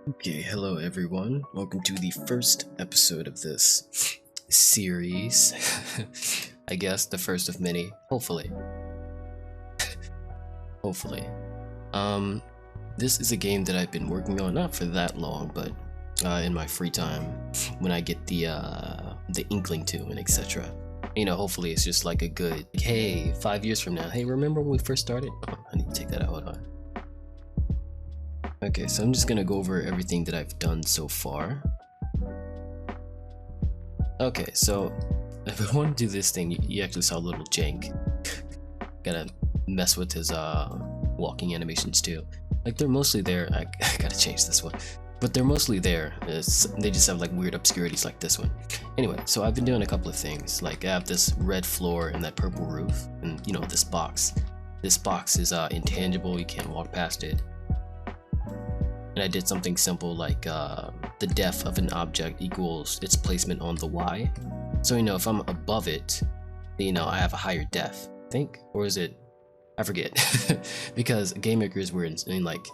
Okay, hello everyone. Welcome to the first episode of this series. I guess the first of many, hopefully. Hopefully. This is a game that I've been working on not for that long, but in my free time when I get the inkling to and etc. You know, hopefully it's just like a good, hey, 5 years from now, hey, remember when we first started? Oh, I need to take that out, hold on. Okay, so I'm just gonna go over everything that I've done so far. Okay, so if I want to do this thing, you actually saw a little jank. Gotta mess with his walking animations too. Like they're mostly there. I gotta change this one, but they're mostly there. They just have like weird obscurities like this one. Anyway, so I've been doing a couple of things. Like I have this red floor and that purple roof, and you know this box. This box is intangible. You can't walk past it. And I did something simple like the depth of an object equals its placement on the Y. So you know, if I'm above it, you know, I have a higher depth, I think, or is it? I forget, because Game Maker is weird and like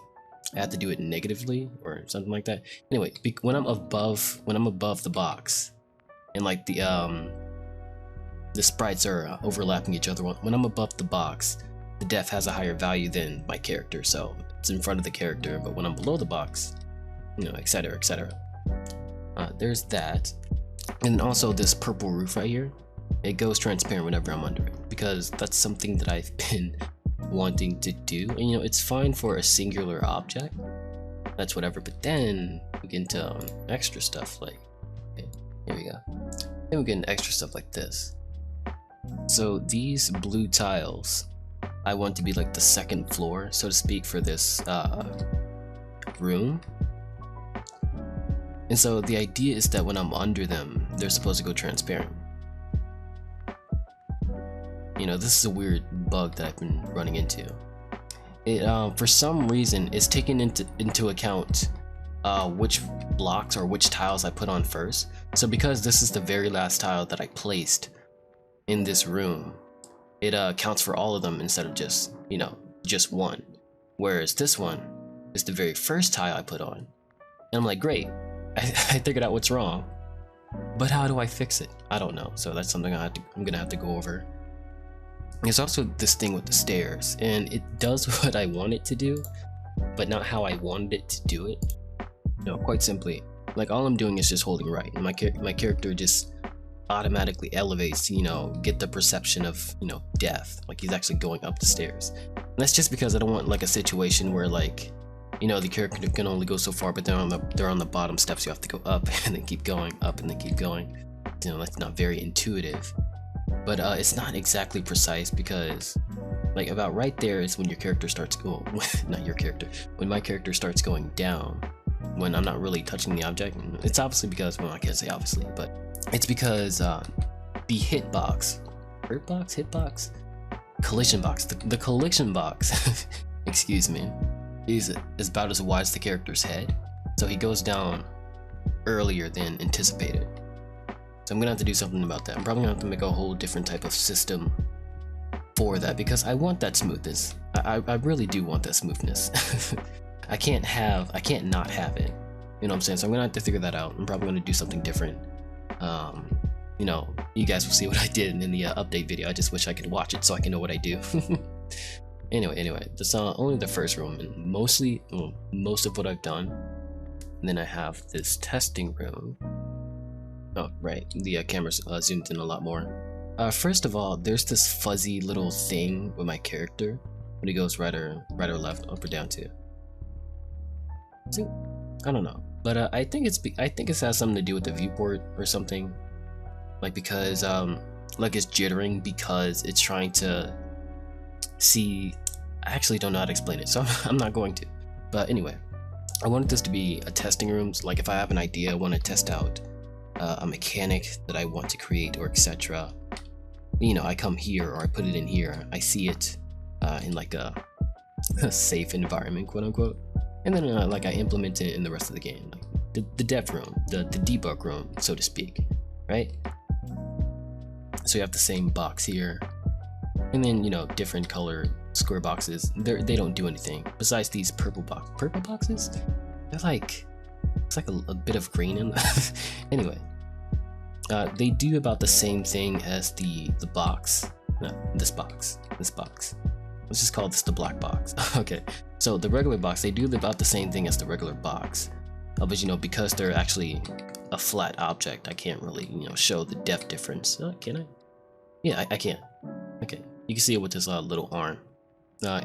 I have to do it negatively or something like that. Anyway, when I'm above the box, and like the sprites are overlapping each other. When I'm above the box, the depth has a higher value than my character, so it's in front of the character. But when I'm below the box, you know, etc., etc. There's that, and also this purple roof right here. It goes transparent whenever I'm under it because that's something that I've been wanting to do. And you know, it's fine for a singular object. That's whatever. But then we get into extra stuff like, okay, here we go. Then we get into extra stuff like this. So these blue tiles, I want to be like the second floor, so to speak, for this room. And so the idea is that when I'm under them, they're supposed to go transparent. You know, this is a weird bug that I've been running into. It for some reason is taking into account which blocks or which tiles I put on first. So because this is the very last tile that I placed in this room, it counts for all of them instead of just, you know, just one. Whereas this one is the very first tile I put on. And I'm like, great, I figured out what's wrong. But how do I fix it? I don't know. So that's something I'm gonna have to go over. There's also this thing with the stairs, and it does what I want it to do, but not how I wanted it to do it. No, quite simply, like all I'm doing is just holding right, and my character just automatically elevates, you know, get the perception of, you know, depth, like he's actually going up the stairs. And that's just because I don't want like a situation where like, you know, the character can only go so far, but they're on the bottom steps. You have to go up and then keep going, up and then keep going. You know, that's not very intuitive. But it's not exactly precise because, like, about right there is when your character starts going, not your character, when my character starts going down, when I'm not really touching the object. It's obviously because, well, I can't say obviously, but it's because the hitbox, collision box, the collision box, excuse me, is about as wide as the character's head. So he goes down earlier than anticipated. So I'm gonna have to do something about that. I'm probably gonna have to make a whole different type of system for that because I want that smoothness. I really do want that smoothness. I can't not have it. You know what I'm saying? So I'm gonna have to figure that out. I'm probably gonna do something different. You know, you guys will see what I did in the update video. I just wish I could watch it so I can know what I do. Anyway, that's only the first room, and most of what I've done. And then I have this testing room. Oh, right, the camera's zoomed in a lot more. First of all, there's this fuzzy little thing with my character when he goes right or left, up or down too. See, I don't know, but I think it has something to do with the viewport or something, like because like it's jittering because it's trying to see. I actually don't know how to explain it, so I'm not going to. But anyway, I wanted this to be a testing room. So like if I have an idea, I want to test out a mechanic that I want to create or etc. You know, I come here or I put it in here. I see it in like a safe environment, quote unquote, and then like I implement it in the rest of the game, like the dev room, the debug room, so to speak, right? So you have the same box here, and then you know different color square boxes. They don't do anything besides these purple boxes. They're like It's like a bit of green in anyway. They do about the same thing as the box. No, this box. Let's just call this the black box. Okay, so the regular box, they do about the same thing as the regular box. But you know, because they're actually a flat object, I can't really, you know, show the depth difference. Can I? Yeah, I can. Okay, you can see it with this little arm.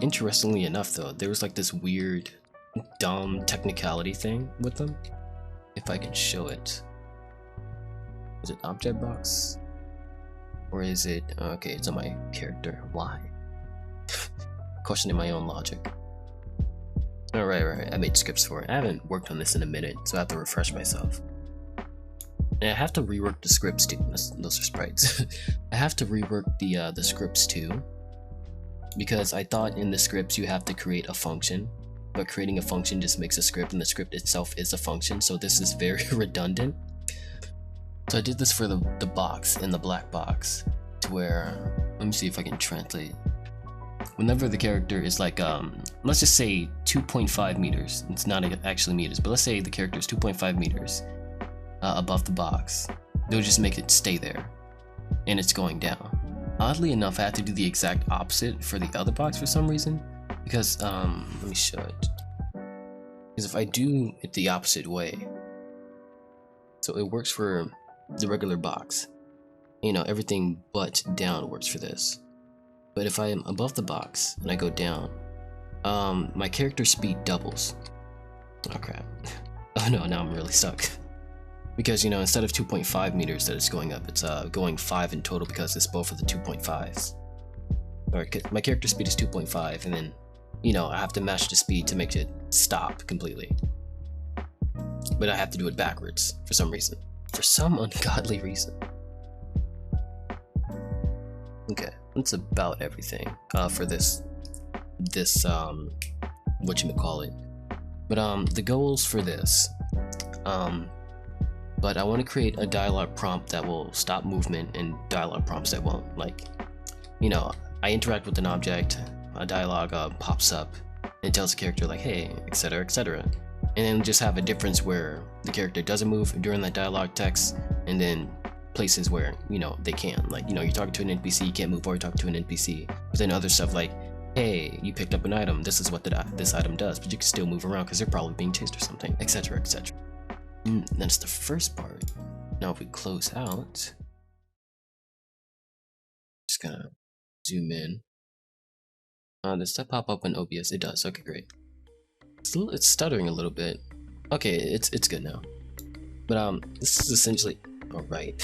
Interestingly enough though, there was like this weird, dumb technicality thing with them. If I can show it. Is it object box? Or is it, okay, it's on my character. Why? Questioning my own logic. Alright, I made scripts for it. I haven't worked on this in a minute, so I have to refresh myself. And I have to rework the scripts too. Those are sprites. I have to rework the scripts too, because I thought in the scripts you have to create a function, but creating a function just makes a script, and the script itself is a function, so this is very redundant. So I did this for the box in the black box, to where, let me see if I can translate. Whenever the character is like, let's just say 2.5 meters, it's not actually meters, but let's say the character is 2.5 meters above the box, they'll just make it stay there, and it's going down. Oddly enough, I had to do the exact opposite for the other box for some reason, because, let me show it. Because if I do it the opposite way, so it works for the regular box, you know, everything but down works for this. But if I am above the box and I go down, my character speed doubles. Oh crap. Oh no, now I'm really stuck. Because, you know, instead of 2.5 meters that it's going up, it's going 5 in total, because it's both of the 2.5s. Or my character speed is 2.5, and then, you know, I have to match the speed to make it stop completely. But I have to do it backwards for some reason. For some ungodly reason. Okay, that's about everything for this whatchamacallit. But the goals for this, but I want to create a dialogue prompt that will stop movement and dialogue prompts that won't. Like, you know, I interact with an object, a dialogue pops up, and it tells the character like, hey, etc, etc. And then just have a difference where the character doesn't move during that dialogue text, and then places where, you know, they can. Like, you know, you're talking to an NPC, you can't move or you're talking to an NPC. But then other stuff like, hey, you picked up an item, this is what this item does, but you can still move around because they're probably being chased or something, etc, etc. That's the first part. Now if we close out, just gonna zoom in. Does that pop up in OBS? It does. Okay, great. It's stuttering a little bit. Okay, it's good now. But this is essentially, oh right,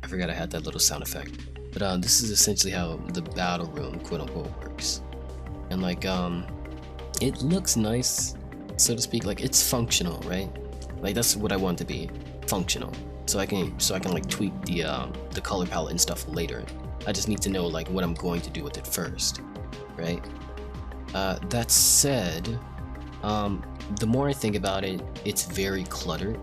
I forgot I had that little sound effect. But this is essentially how the battle room, quote unquote, works. And like it looks nice, so to speak. Like, it's functional, right? Like, that's what I want to be, functional. So I can like tweak the color palette and stuff later. I just need to know like what I'm going to do with it first, right? That said, the more I think about it, it's very cluttered.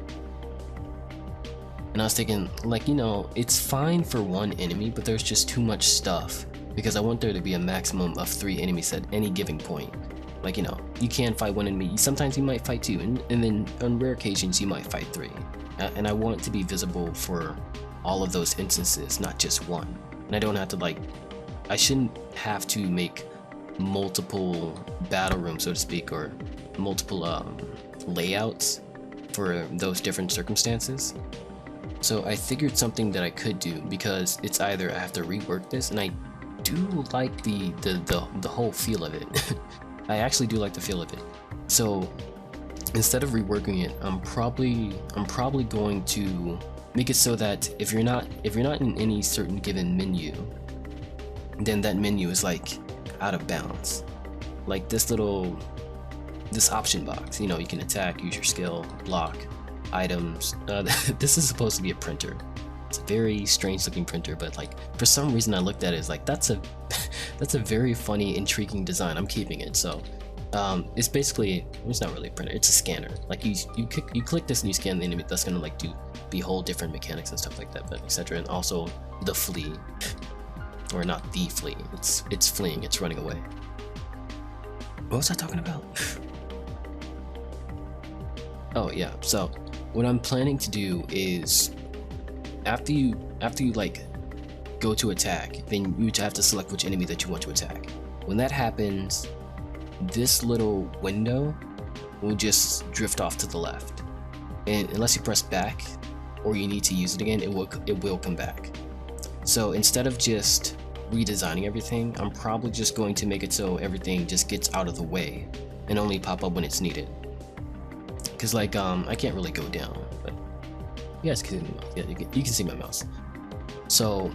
And I was thinking, like, you know, it's fine for one enemy, but there's just too much stuff, because I want there to be a maximum of 3 enemies at any given point. Like, you know, you can fight one enemy, sometimes you might fight 2, and then on rare occasions you might fight 3. And I want it to be visible for all of those instances, not just one. And I don't have to, like, I shouldn't have to make multiple battle rooms, so to speak, or multiple layouts for those different circumstances. So I figured something that I could do, because it's either I have to rework this, and I do like the whole feel of it. I actually do like the feel of it. So instead of reworking it, I'm probably going to make it so that if you're not in any certain given menu, then that menu is like out of bounds. Like this option box, you know, you can attack, use your skill, block, items. This is supposed to be a printer. It's a very strange looking printer, but like for some reason I looked at it as like, that's a very funny, intriguing design. I'm keeping it. So it's basically, it's not really a printer, it's a scanner. Like you click this and you scan the enemy. That's gonna like be whole different mechanics and stuff like that, but etc. And also the flee, or not the flee, it's fleeing, it's running away. What was I talking about? Oh yeah, so what I'm planning to do is after you like go to attack, then you have to select which enemy that you want to attack. When that happens, this little window will just drift off to the left, and unless you press back or you need to use it again, it will come back. So instead of just redesigning everything, I'm probably just going to make it so everything just gets out of the way and only pop up when it's needed. Cause like I can't really go down, but you guys can, yeah, you can see my mouse. So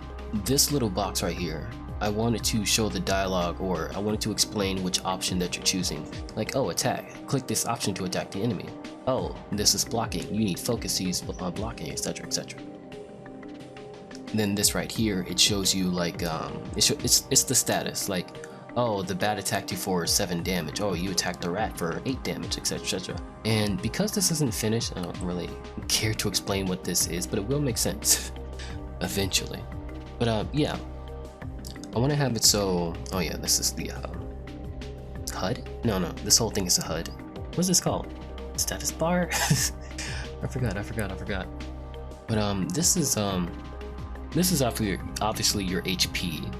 this little box right here, I wanted to show the dialogue, or I wanted to explain which option that you're choosing. Like, oh, attack, click this option to attack the enemy. Oh, this is blocking, you need focus to use blocking, etc, etc. Then this right here, it shows you like it's the status, like, oh, the bat attacked you for 7 damage, oh, you attacked the rat for 8 damage, etc, etc. And because this isn't finished, I don't really care to explain what this is, but it will make sense eventually. But yeah, I want to have it so, oh yeah, this is the HUD? No, this whole thing is a HUD. What's this called? Status bar? I forgot. But this is obviously your HP.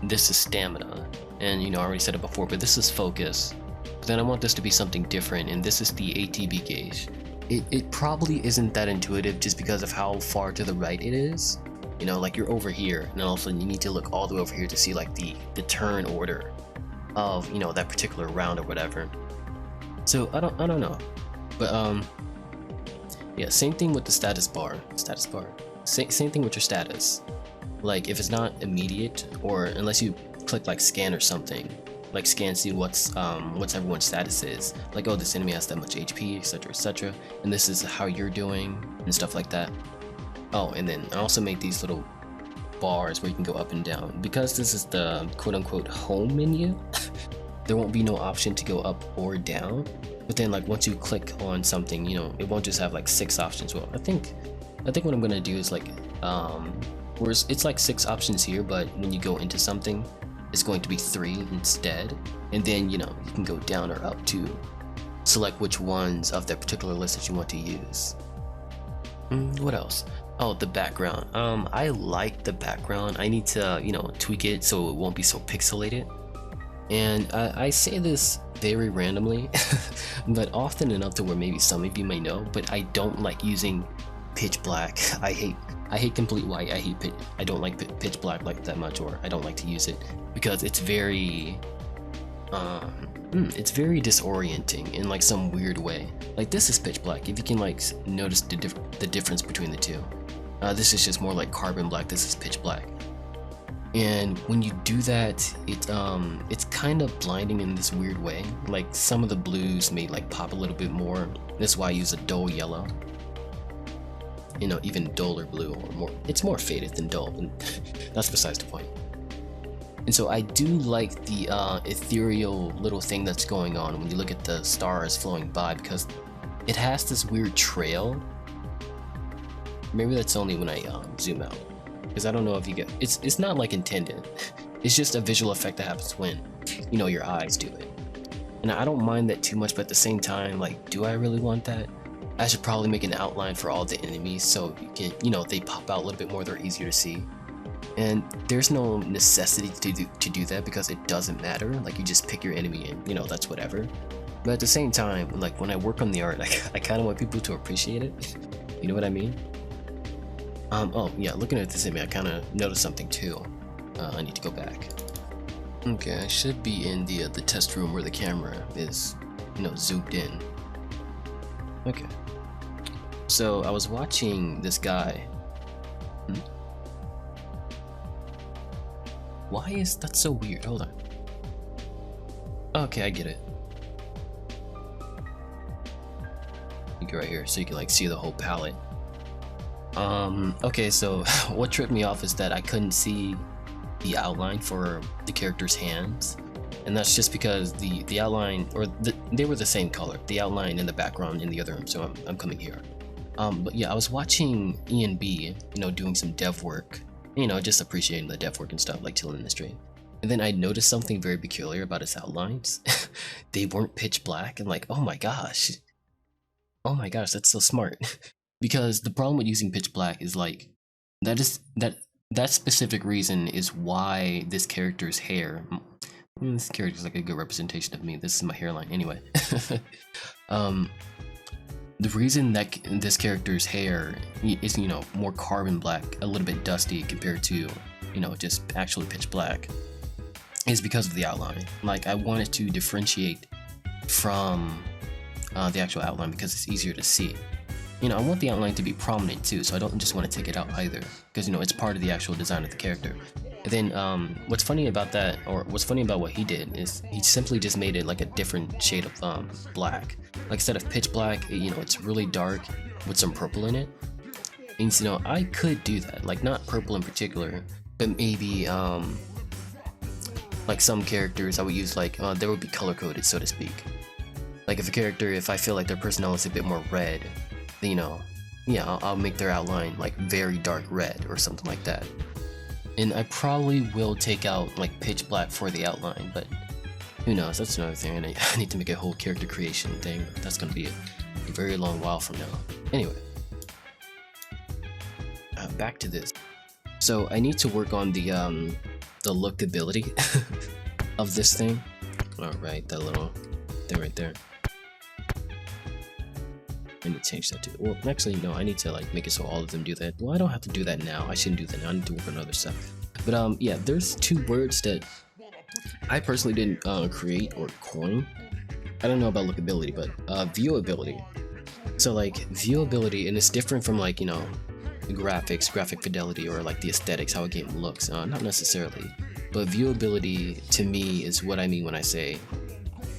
This is stamina, and you know, I already said it before, but this is focus. But then I want this to be something different, and this is the ATB gauge. It probably isn't that intuitive just because of how far to the right it is. You know, like you're over here, and then all of a sudden you need to look all the way over here to see like the turn order of, you know, that particular round or whatever. So I don't know, but yeah, same thing with the status bar. Same thing with your status. Like if it's not immediate, or unless you click like scan or something, like scan, see what's everyone's status is. Like, oh, this enemy has that much HP, etc, etc, and this is how you're doing and stuff like that. Oh, and then I also made these little bars where you can go up and down. Because this is the quote-unquote home menu, there won't be no option to go up or down. But then like once you click on something, you know, it won't just have like 6 options. Well, I think what I'm gonna do is like whereas it's like 6 options here, but when you go into something, it's going to be 3 instead. And then, you know, you can go down or up to select which ones of that particular list that you want to use. What else? Oh, the background. I like the background. I need to, you know, tweak it so it won't be so pixelated. And I say this very randomly, but often enough to where maybe some of you may know, but I don't like using pitch black. I hate complete white. I don't like pitch black like that much, or I don't like to use it because it's very disorienting in like some weird way. Like this is pitch black, if you can like notice the difference between the two. This is just more like carbon black, this is pitch black. And when you do that, it's kind of blinding in this weird way. Like some of the blues may like pop a little bit more. That's why I use a dull yellow. You know, even duller blue, or more, it's more faded than dull, and that's besides the point. And so I do like the ethereal little thing that's going on when you look at the stars flowing by, because it has this weird trail. Maybe that's only when I zoom out, because I don't know if you get, it's not like intended. It's just a visual effect that happens when, you know, your eyes do it. And I don't mind that too much, but at the same time, like, do I really want that? I should probably make an outline for all the enemies so you can, you know, they pop out a little bit more, they're easier to see. And there's no necessity to do that, because it doesn't matter. Like, you just pick your enemy and, you know, that's whatever. But at the same time, like when I work on the art, I kind of want people to appreciate it. You know what I mean? Oh yeah, looking at this enemy, I kind of noticed something too. I need to go back. Okay, I should be in the test room where the camera is, you know, zoomed in. Okay. So I was watching this guy. Why is that so weird? Hold on. Okay, I get it. You go right here so you can like see the whole palette. Okay, so what tripped me off is that I couldn't see the outline for the character's hands, and that's just because the outline, or they were the same color, the outline in the background in the other room, so I'm coming here. But yeah, I was watching Ian B, you know, doing some dev work, you know, just appreciating the dev work and stuff, like chilling in the stream. And then I noticed something very peculiar about his outlines. They weren't pitch black, and like, oh my gosh. Oh my gosh, that's so smart. Because the problem with using pitch black is like that specific reason is why this character's hair. This character's like a good representation of me. This is my hairline anyway. The reason that this character's hair is, you know, more carbon black, a little bit dusty compared to, you know, just actually pitch black, is because of the outline. Like, I wanted to differentiate from the actual outline because it's easier to see. You know, I want the outline to be prominent too, so I don't just want to take it out either, because, you know, it's part of the actual design of the character. And then what's funny about that, or what's funny about what he did, is he simply just made it like a different shade of black. Like, instead of pitch black, you know, it's really dark with some purple in it. And, you know, I could do that, like, not purple in particular, but maybe like some characters I would use, like they would be color coded, so to speak. Like, if I feel like their personality is a bit more red, then, you know, yeah, I'll make their outline like very dark red or something like that. And I probably will take out like pitch black for the outline, but who knows, that's another thing. And I need to make a whole character creation thing. That's gonna be a very long while from now. Anyway, back to this. So I need to work on the lookability of this thing. Alright, that little thing right there. I need to change that too. Well, actually, no, I need to like make it so all of them do that. Well, I don't have to do that now. I shouldn't do that now. I need to work on other stuff. But yeah, there's two words that I personally didn't create or coin. I don't know about lookability, but viewability. So like viewability, and it's different from like, you know, graphics, graphic fidelity, or like the aesthetics, how a game looks. Not necessarily, but viewability to me is what I mean when I say,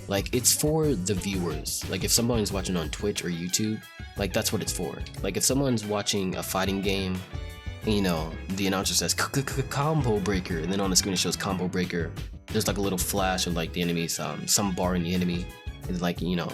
like, it's for the viewers. Like, if someone's watching on Twitch or YouTube, like, that's what it's for. Like, if someone's watching a fighting game, you know, the announcer says combo breaker, and then on the screen it shows combo breaker. There's like a little flash of like the enemies, some bar in the enemy, is like, you know,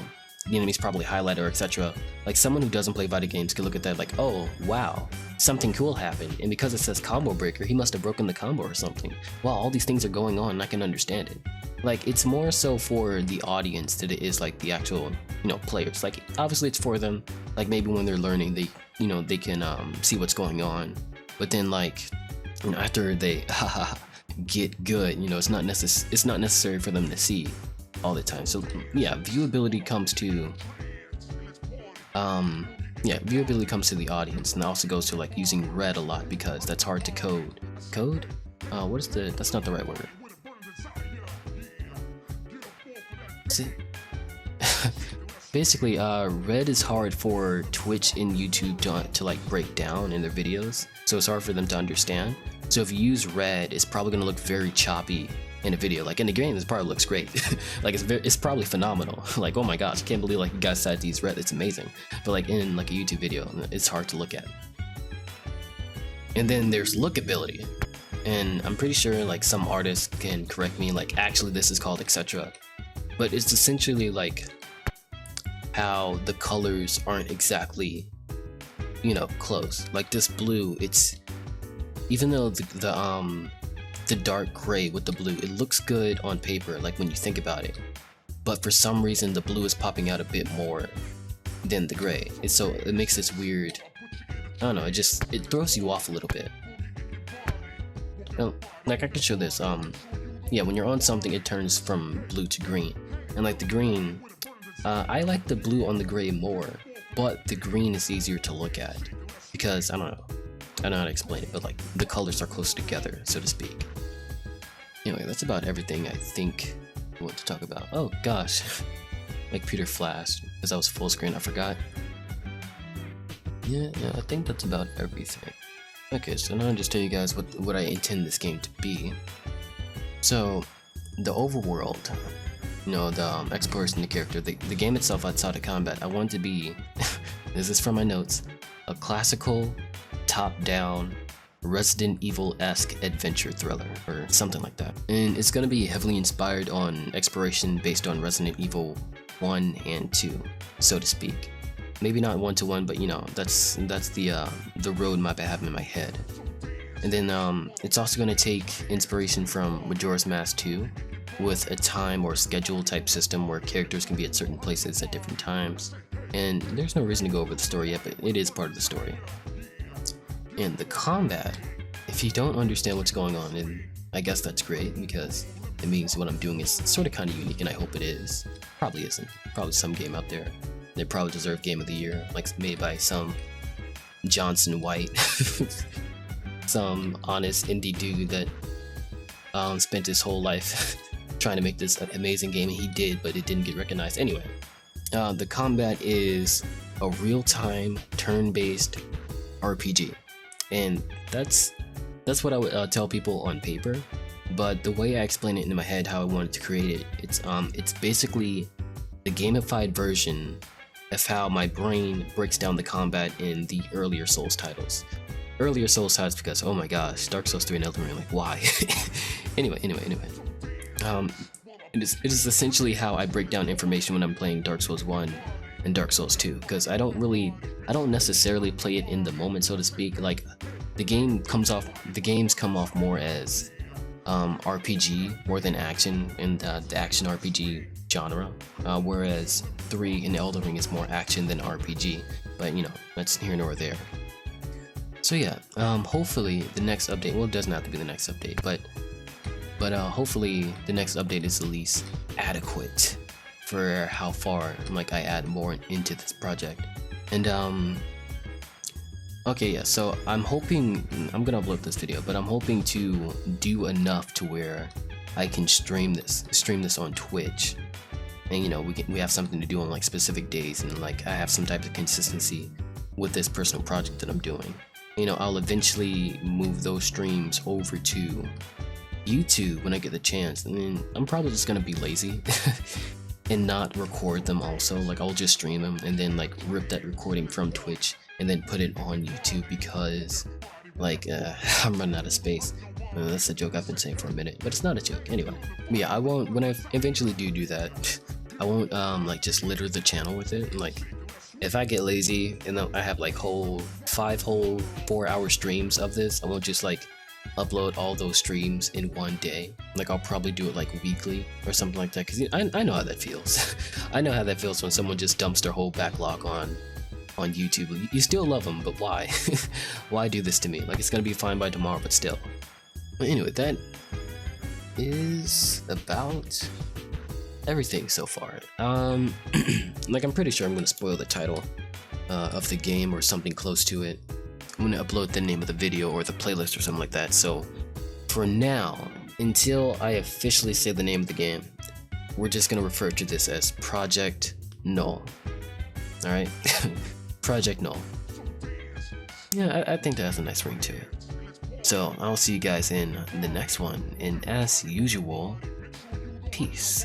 the enemy's probably highlighted or etc. Like, someone who doesn't play fighting games could look at that like, oh wow, something cool happened, and because it says combo breaker, he must have broken the combo or something. Wow, all these things are going on and I can understand it. Like, it's more so for the audience than it is like the actual, you know, players. Like, obviously it's for them, like maybe when they're learning, they, you know, they can see what's going on, but then like, you know, after they get good, you know, it's not necessary for them to see all the time. So yeah, viewability comes to viewability comes to the audience, and it also goes to like using red a lot because that's hard to code. What is that's not the right word. Basically, red is hard for Twitch and YouTube to like break down in their videos, so it's hard for them to understand. So if you use red, it's probably gonna look very choppy in a video. Like in the game, this probably looks great. Like it's probably phenomenal. Like, oh my gosh, I can't believe like you guys decided to use red. It's amazing. But like in like a YouTube video, it's hard to look at. And then there's lookability, and I'm pretty sure like some artists can correct me, like actually this is called etc. But it's essentially like how the colors aren't exactly, you know, close. Like this blue, it's, even though the dark gray with the blue, it looks good on paper, like when you think about it, but for some reason the blue is popping out a bit more than the gray. So it makes this weird, I don't know, it throws you off a little bit. Like I can show this, yeah, when you're on something it turns from blue to green, and like the green, I like the blue on the gray more, but the green is easier to look at because I don't know how to explain it, but like the colors are close together, so to speak. Anyway, that's about everything I think I want to talk about. Oh gosh, my computer flashed because I was full screen, I forgot. Yeah, I think that's about everything. Okay, so now I'll just tell you guys what I intend this game to be. So, the overworld, you know, the exploration of the character, the game itself outside of combat, I want to be, this is from my notes, a classical, top-down, Resident Evil-esque adventure thriller, or something like that. And it's going to be heavily inspired on exploration based on Resident Evil 1 and 2, so to speak. Maybe not 1-to-1, but you know, that's the roadmap I have in my head. And then it's also going to take inspiration from Majora's Mask 2 with a time or schedule type system where characters can be at certain places at different times. And there's no reason to go over the story yet, but it is part of the story. And the combat, if you don't understand what's going on, and I guess that's great because it means what I'm doing is sort of kind of unique, and I hope it is. Probably isn't. Probably some game out there. They probably deserve Game of the Year, like made by some Johnson White. Some honest indie dude that spent his whole life trying to make this amazing game, and he did, but it didn't get recognized. Anyway, the combat is a real-time turn-based RPG, and that's what I would tell people on paper. But the way I explain it in my head, how I wanted to create it, it's basically the gamified version of how my brain breaks down the combat in the earlier Souls titles. Earlier Souls titles because, oh my gosh, Dark Souls 3 and Elden Ring, like why? Anyway. It is essentially how I break down information when I'm playing Dark Souls 1 and Dark Souls 2, because I don't necessarily play it in the moment, so to speak. Like the games come off more as RPG more than action in the action RPG genre, whereas 3 in Elden Ring is more action than RPG, but you know, that's here nor there. So yeah, hopefully the next update, well, it doesn't have to be the next update, but hopefully the next update is at least adequate for how far I add more into this project. And okay, yeah, so I'm hoping, I'm gonna upload this video, but I'm hoping to do enough to where I can stream this on Twitch, and you know, we have something to do on like specific days, and like I have some type of consistency with this personal project that I'm doing. You know, I'll eventually move those streams over to YouTube when I get the chance, and then I'm probably just gonna be lazy and not record them also. Like I'll just stream them and then like rip that recording from Twitch and then put it on YouTube because like I'm running out of space. That's a joke I've been saying for a minute, but it's not a joke. Anyway, yeah, I won't, when I eventually do that, I won't like just litter the channel with it. Like if I get lazy and then I have like 5 whole 4-hour streams of this, I won't just like upload all those streams in one day. Like I'll probably do it like weekly or something like that, because I know how that feels. I know how that feels when someone just dumps their whole backlog on YouTube. You still love them, but why? Why do this to me? Like it's gonna be fine by tomorrow, but still. But anyway, that is about everything so far. Like I'm pretty sure I'm gonna spoil the title of the game or something close to it. I'm gonna upload the name of the video or the playlist or something like that. So for now, until I officially say the name of the game, we're just gonna refer to this as Project NULL. Alright? Project NULL. Yeah, I think that has a nice ring to it. So I'll see you guys in the next one, and as usual, peace.